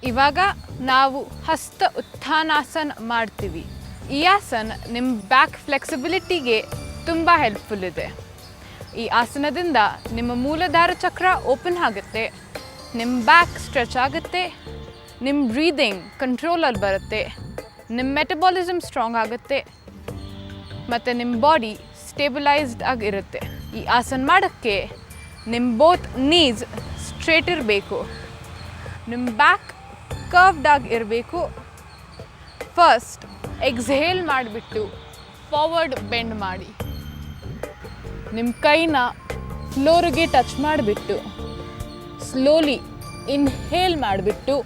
ಇವಾಗ ನಾವು ಹಸ್ತ ಉತ್ಥಾನಾಸನ ಮಾಡ್ತೀವಿ. ಈ ಆಸನ ನಿಮ್ಮ ಬ್ಯಾಕ್ ಫ್ಲೆಕ್ಸಿಬಿಲಿಟಿಗೆ ತುಂಬ ಹೆಲ್ಪ್ಫುಲ್ ಇದೆ. ಈ ಆಸನದಿಂದ ನಿಮ್ಮ ಮೂಲಾಧಾರ ಚಕ್ರ ಓಪನ್ ಆಗುತ್ತೆ, ನಿಮ್ಮ ಬ್ಯಾಕ್ ಸ್ಟ್ರೆಚ್ ಆಗುತ್ತೆ, ನಿಮ್ಮ ಬ್ರೀದಿಂಗ್ ಕಂಟ್ರೋಲಲ್ಲಿ ಬರುತ್ತೆ, ನಿಮ್ಮ ಮೆಟಬಾಲಿಸಮ್ ಸ್ಟ್ರಾಂಗ್ ಆಗುತ್ತೆ ಮತ್ತು ನಿಮ್ಮ ಬಾಡಿ ಸ್ಟೇಬಿಲೈಸ್ಡ್ ಆಗಿರುತ್ತೆ. ಈ ಆಸನ ಮಾಡೋಕ್ಕೆ ನಿಮ್ಮ ಬೋತ್ ನೀಸ್ ಸ್ಟ್ರೇಟ್ ಇರಬೇಕು, ನಿಮ್ಮ ಬ್ಯಾಕ್ ಕರ್ವ್ಡ್ ಆಗಿ ಇರಬೇಕು. ಫಸ್ಟ್ ಎಕ್ಸ್ಹೇಲ್ ಮಾಡಿಬಿಟ್ಟು ಫಾರ್ವರ್ಡ್ ಬೆಂಡ್ ಮಾಡಿ, ನಿಮ್ಮ ಕೈನ ಫ್ಲೋರಿಗೆ ಟಚ್ ಮಾಡಿಬಿಟ್ಟು ಸ್ಲೋಲಿ ಇನ್ಹೇಲ್ ಮಾಡಿಬಿಟ್ಟು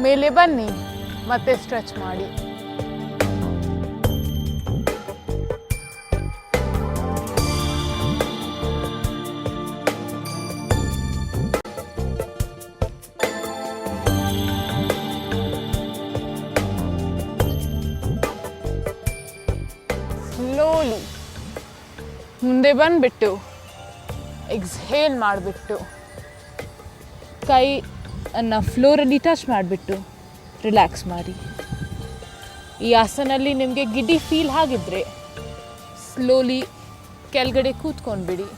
ಮೇಲೆ ಬನ್ನಿ ಮತ್ತೆ ಸ್ಟ್ರೆಚ್ ಮಾಡಿ. ಸ್ಲೋಲಿ ಮುಂದೆ ಬಂದುಬಿಟ್ಟು ಎಕ್ಸ್ಹೇಲ್ ಮಾಡಿಬಿಟ್ಟು ಕೈಯನ್ನು ಫ್ಲೋರಲ್ಲಿ ಟಚ್ ಮಾಡಿಬಿಟ್ಟು ರಿಲ್ಯಾಕ್ಸ್ ಮಾಡಿ. ಈ ಆಸನಲ್ಲಿ ನಿಮಗೆ ಗಿಡ್ಡಿ ಫೀಲ್ ಆಗಿದ್ದರೆ ಸ್ಲೋಲಿ ಕೆಳಗಡೆ ಕೂತ್ಕೊಂಡ್ಬಿಡಿ.